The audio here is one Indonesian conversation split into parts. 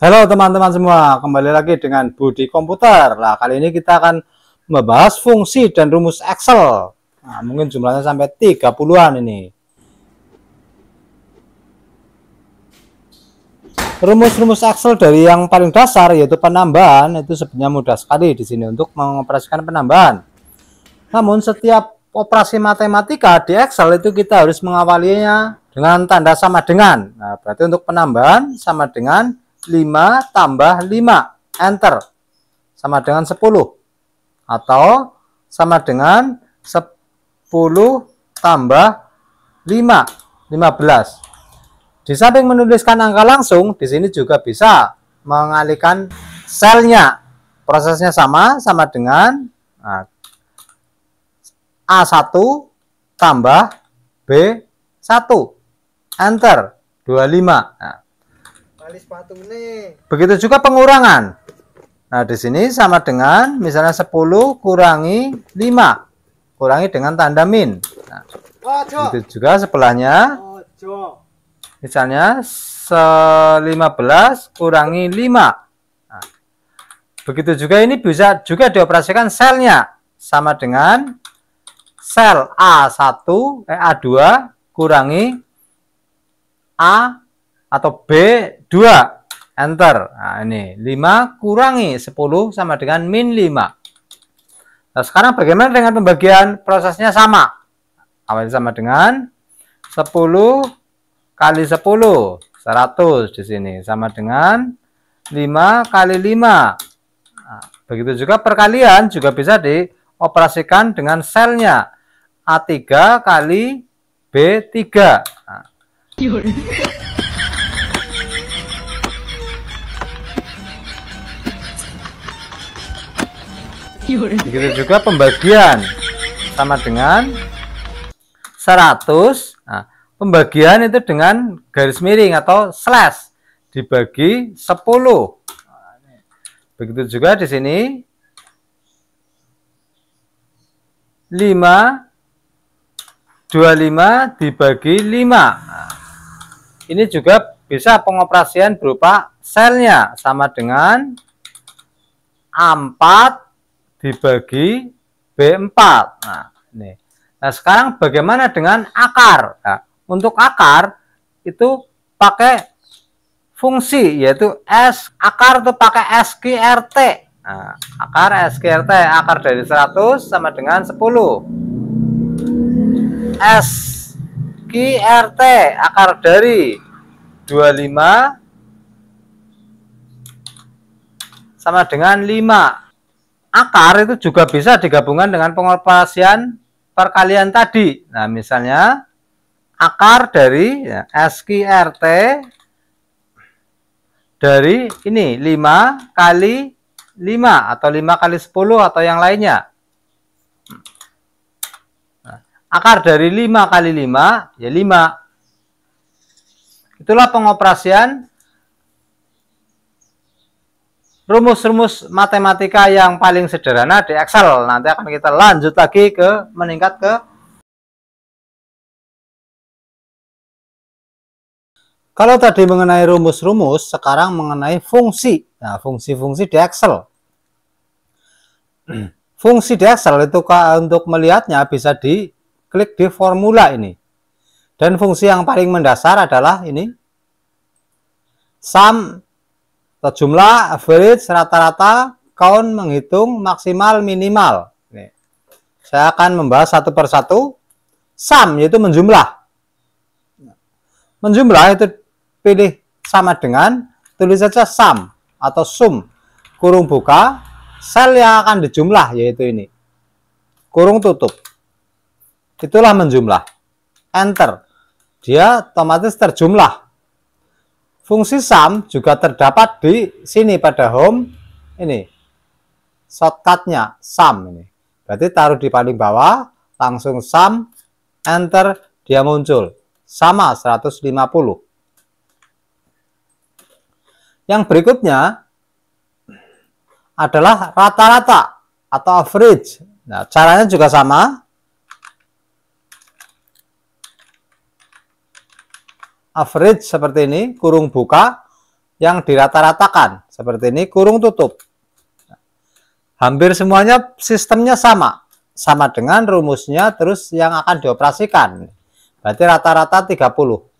Halo teman-teman semua, kembali lagi dengan Budi Komputer. Nah, kali ini kita akan membahas fungsi dan rumus Excel. Nah, mungkin jumlahnya sampai 30-an ini. Rumus-rumus Excel dari yang paling dasar yaitu penambahan itu sebenarnya mudah sekali di sini untuk mengoperasikan penambahan. Namun setiap operasi matematika di Excel itu kita harus mengawalinya dengan tanda sama dengan. Nah, berarti untuk penambahan sama dengan 5 tambah 5, enter, sama dengan 10, atau sama dengan 10 tambah 5, 15. Di samping menuliskan angka langsung, di sini juga bisa mengalihkan selnya. Prosesnya sama dengan A1 tambah B1, enter, 25. Begitu juga pengurangan. Nah, di sini sama dengan misalnya 10 kurangi 5, kurangi dengan tanda min. Nah, begitu juga sebelahnya. Misalnya 15 kurangi 5. Nah, begitu juga ini bisa juga dioperasikan selnya. Sama dengan sel A2 kurangi A atau B2, enter. Nah, ini 5 kurangi 10 sama dengan min 5. Nah, sekarang bagaimana dengan pembagian? Prosesnya sama. Awalnya sama dengan 10 kali 10, 100 di sini, sama dengan 5 kali 5. Nah, begitu juga perkalian juga bisa dioperasikan dengan selnya A3 kali B3. Nah, begitu juga pembagian sama dengan 100. Nah, pembagian itu dengan garis miring atau slash dibagi 10. Begitu juga di sini 25 dibagi 5. Nah, ini juga bisa pengoperasian berupa selnya sama dengan A4 dibagi B4. Nah, ini. Nah, sekarang bagaimana dengan akar? Nah, untuk akar itu pakai fungsi yaitu akar itu pakai SQRT. Nah, akar SQRT, akar dari 100 sama dengan 10. SQRT, akar dari 25 sama dengan 5. Akar itu juga bisa digabungkan dengan pengoperasian perkalian tadi. Nah, misalnya akar dari SQRT dari ini 5 kali 5 atau 5 kali 10 atau yang lainnya. Nah, akar dari 5 kali 5 ya 5. Itulah pengoperasian rumus-rumus matematika yang paling sederhana di Excel. Nanti akan kita lanjut lagi ke meningkat ke. Kalau tadi mengenai rumus-rumus, sekarang mengenai fungsi. Nah, fungsi-fungsi di Excel. Fungsi di Excel itu untuk melihatnya bisa diklik di formula ini. Dan fungsi yang paling mendasar adalah ini. Sum atau jumlah, average, rata-rata, count, menghitung, maksimal, minimal. Nih. Saya akan membahas satu persatu. Sum yaitu menjumlah. Menjumlah itu pilih sama dengan, tulis saja sum atau sum, kurung buka, sel yang akan dijumlah yaitu ini, kurung tutup. Itulah menjumlah. Enter. Dia otomatis terjumlah. Fungsi sum juga terdapat di sini pada home ini. Shortcutnya sum ini. Berarti taruh di paling bawah, langsung sum, enter, dia muncul. Sama 150. Yang berikutnya adalah rata-rata atau average. Nah, caranya juga sama. Average seperti ini, kurung buka, yang dirata-ratakan. Seperti ini, kurung tutup. Hampir semuanya sistemnya sama. Sama dengan rumusnya, terus yang akan dioperasikan. Berarti rata-rata 30.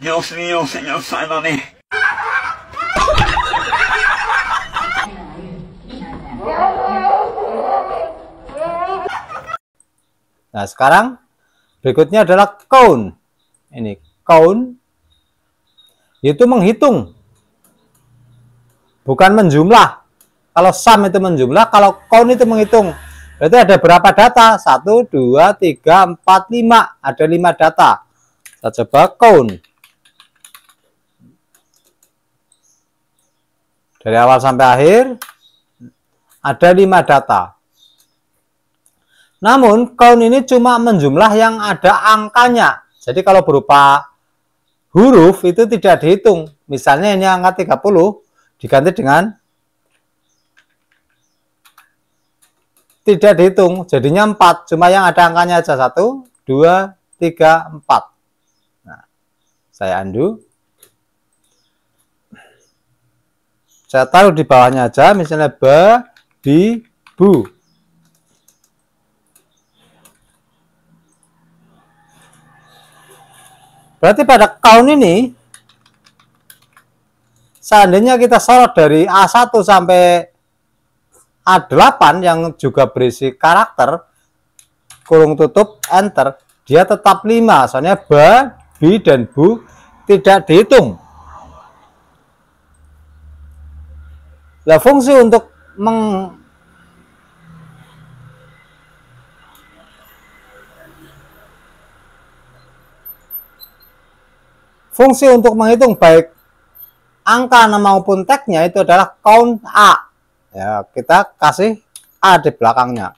Dios mío, señor, sálvame. Nah, sekarang berikutnya adalah count. Ini count, yaitu menghitung, bukan menjumlah. Kalau sum itu menjumlah, kalau count itu menghitung. Berarti ada berapa data? 1, 2, 3, 4, 5. Ada 5 data. Kita coba count. Dari awal sampai akhir, ada 5 data. Namun, count ini cuma menjumlah yang ada angkanya. Jadi, kalau berupa huruf, itu tidak dihitung. Misalnya ini angka 30, diganti dengan tidak dihitung. Jadinya 4. Cuma yang ada angkanya aja. 1, 2, 3, 4. Nah, saya undo. Saya taruh di bawahnya aja. Misalnya babi, bu. Berarti pada count ini, seandainya kita sorot dari A1 sampai A8 yang juga berisi karakter, kurung tutup, enter, dia tetap 5. Soalnya ba, bi, dan bu tidak dihitung. Nah, fungsi untuk menghitung baik angka maupun tagnya itu adalah count A. Ya, kita kasih A di belakangnya.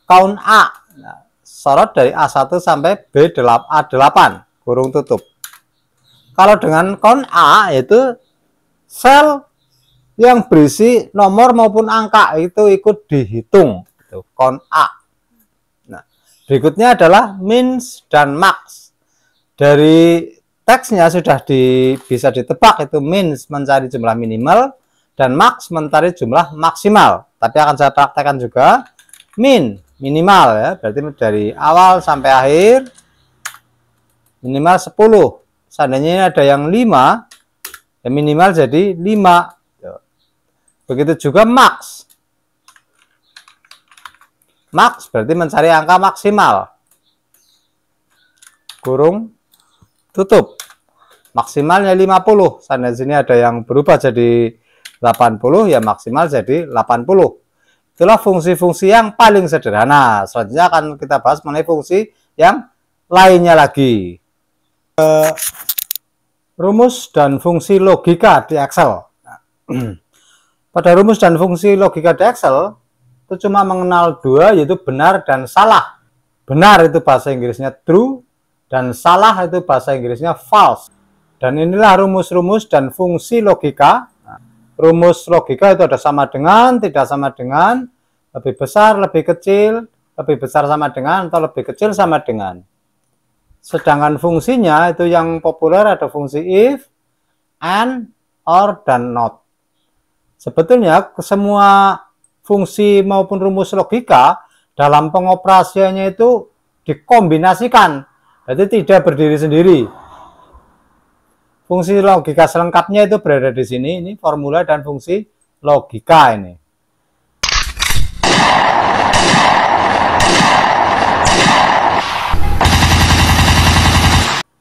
Count A. Nah, sorot dari A1 sampai A8, kurung tutup. Kalau dengan count A, yaitu sel yang berisi nomor maupun angka itu ikut dihitung. Itu count A. Nah, berikutnya adalah min dan max. Dari teksnya sudah bisa ditebak, itu min mencari jumlah minimal dan max mencari jumlah maksimal. Tapi akan saya praktekkan juga min, minimal ya. Berarti dari awal sampai akhir minimal 10. Seandainya ini ada yang 5, ya minimal jadi 5. Begitu juga max. Max berarti mencari angka maksimal. Kurung tutup. Maksimalnya 50. Seandainya sini ada yang berubah jadi 80, ya maksimal jadi 80. Itulah fungsi-fungsi yang paling sederhana. Selanjutnya akan kita bahas mengenai fungsi yang lainnya lagi. Rumus dan fungsi logika di Excel. Pada rumus dan fungsi logika di Excel, itu cuma mengenal 2, yaitu benar dan salah. Benar itu bahasa Inggrisnya true, dan salah itu bahasa Inggrisnya false. Dan inilah rumus-rumus dan fungsi logika. Rumus logika itu ada sama dengan, tidak sama dengan, lebih besar, lebih kecil, lebih besar sama dengan, atau lebih kecil sama dengan. Sedangkan fungsinya itu yang populer ada fungsi if, and, or, dan not. Sebetulnya semua fungsi maupun rumus logika dalam pengoperasiannya itu dikombinasikan. Jadi tidak berdiri sendiri. Fungsi logika selengkapnya itu berada di sini. Ini formula dan fungsi logika ini.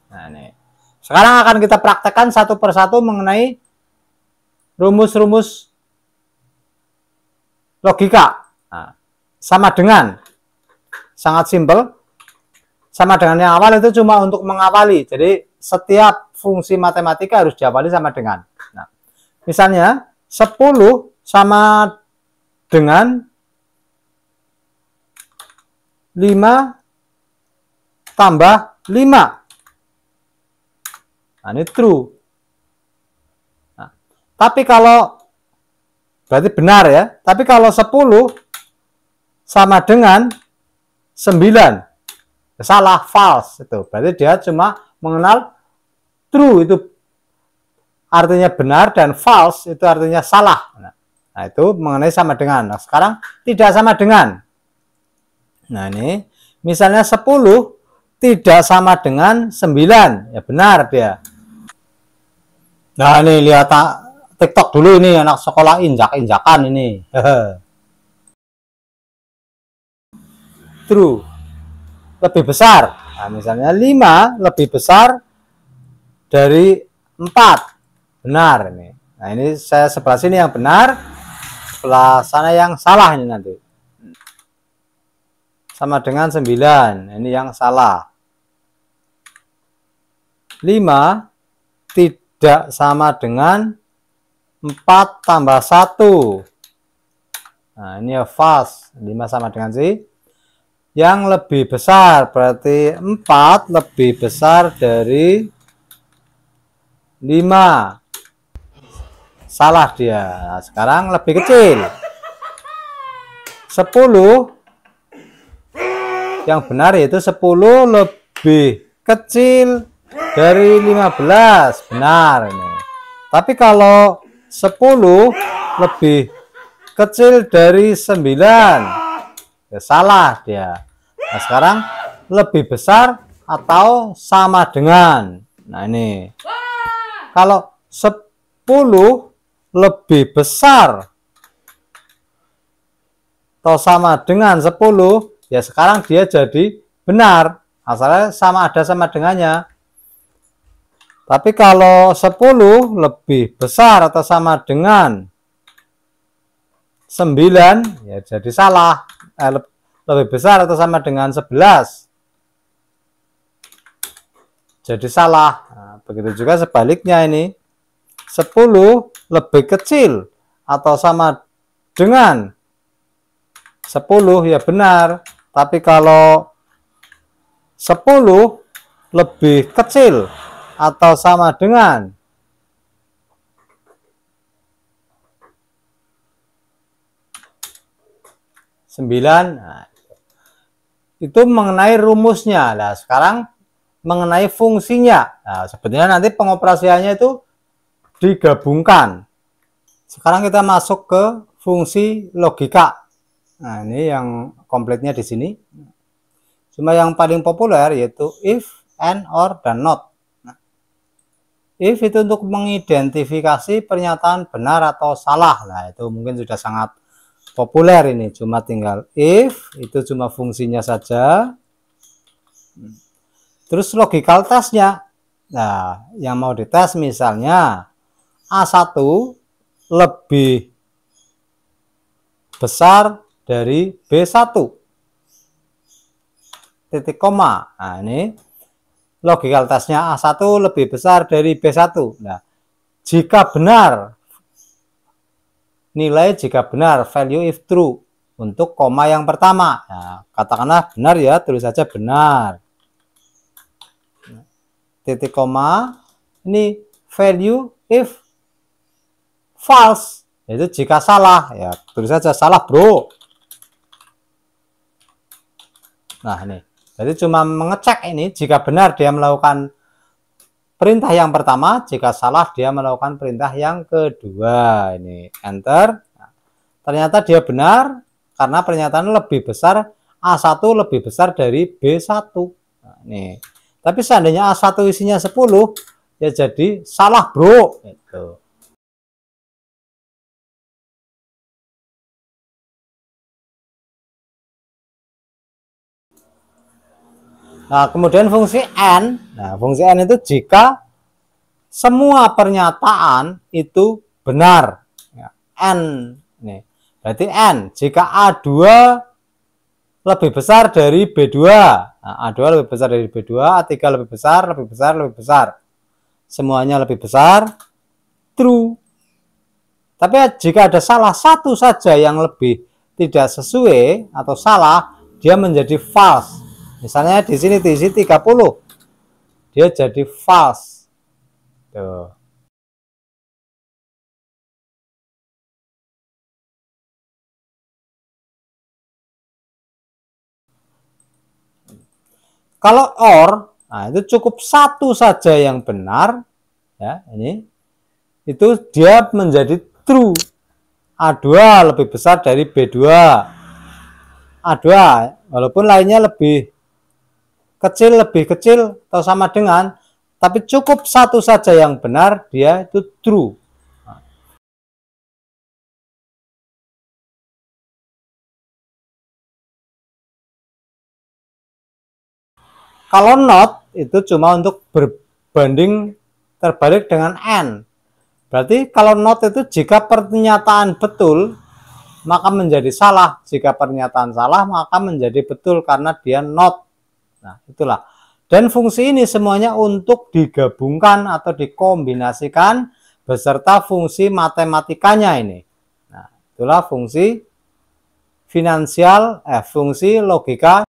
Nah, ini. Sekarang akan kita praktekkan satu persatu mengenai rumus-rumus logika. Nah, sama dengan, sangat simpel. Sama dengan yang awal itu cuma untuk mengawali. Jadi setiap fungsi matematika harus diawali sama dengan. Nah, misalnya 10 sama dengan 5 tambah 5. Nah, ini true. Nah, tapi kalau berarti benar ya. Tapi kalau 10 sama dengan 9. Salah, false itu. Berarti dia cuma mengenal true itu artinya benar dan false itu artinya salah. Nah, itu mengenai sama dengan. Nah, sekarang tidak sama dengan. Nah, ini misalnya 10 tidak sama dengan 9. Ya benar dia. Nah, ini lihat TikTok dulu ini anak sekolah injak-injakan ini. True. Lebih besar. Nah, misalnya 5 lebih besar dari 4. Benar ini. Nah, ini saya sebelah sini yang benar, sebelah sana yang salah ini nanti. Sama dengan 9. Ini yang salah. 5 tidak sama dengan 4 tambah 1. Nah, ini ya false. 5 sama dengan si yang lebih besar. Berarti 4 lebih besar dari 5. Salah dia. Nah, sekarang lebih kecil. 10 yang benar yaitu 10 lebih kecil dari 15. Benar ini. Tapi kalau 10 lebih kecil dari 9, ya salah dia. Nah, sekarang lebih besar atau sama dengan. Nah, ini. Kalau 10 lebih besar atau sama dengan 10, ya sekarang dia jadi benar. Asalnya ada sama dengannya. Tapi kalau 10 lebih besar atau sama dengan 9, ya jadi salah. Lebih besar atau sama dengan 11, jadi salah. Nah, begitu juga sebaliknya ini. 10 lebih kecil atau sama dengan 10, ya benar. Tapi kalau 10 lebih kecil atau sama dengan 9, nah, itu mengenai rumusnya. Nah, sekarang mengenai fungsinya. Nah, sebetulnya nanti pengoperasiannya itu digabungkan. Sekarang kita masuk ke fungsi logika. Nah, ini yang komplitnya di sini. Cuma yang paling populer yaitu if, and, or, dan not. Nah, if itu untuk mengidentifikasi pernyataan benar atau salah. Nah, itu mungkin sudah sangat populer ini. Cuma tinggal if, itu cuma fungsinya saja. Terus logical testnya. Nah, yang mau dites misalnya A1 lebih besar dari B1. Titik koma. Nah, ini logical testnya A1 lebih besar dari B1. Nah, jika benar, nilai jika benar, value if true, untuk koma yang pertama. Nah, katakanlah benar ya, tulis saja benar. Titik koma, ini value if false, yaitu jika salah, ya tulis saja salah bro. Nah, ini jadi cuma mengecek ini jika benar dia melakukan perintah yang pertama, jika salah dia melakukan perintah yang kedua. Ini enter. Nah, ternyata dia benar karena pernyataan lebih besar, A1 lebih besar dari B1. Nah, nih. Tapi seandainya A1 isinya 10, ya jadi salah bro. Gitu. Nah, kemudian fungsi N. Nah, fungsi N itu jika semua pernyataan itu benar. Ya, N. Nih. Berarti N. Jika A2 lebih besar dari B2. Nah, A2 lebih besar dari B2. A3 lebih besar, lebih besar, lebih besar. Semuanya lebih besar. True. Tapi jika ada salah satu saja yang lebih tidak sesuai atau salah, dia menjadi false. Misalnya di sini diisi 30, dia jadi false. Tuh. Kalau OR, nah itu cukup satu saja yang benar, ya ini, itu dia menjadi true. A2 lebih besar dari B2. A2 walaupun lainnya lebih kecil atau sama dengan, tapi cukup satu saja yang benar, dia itu true. Kalau not itu cuma untuk berbanding terbalik dengan N. Berarti kalau not itu jika pernyataan betul maka menjadi salah, jika pernyataan salah maka menjadi betul karena dia not. Nah, itulah. Dan fungsi ini semuanya untuk digabungkan atau dikombinasikan beserta fungsi matematikanya ini. Nah, itulah fungsi finansial, fungsi logika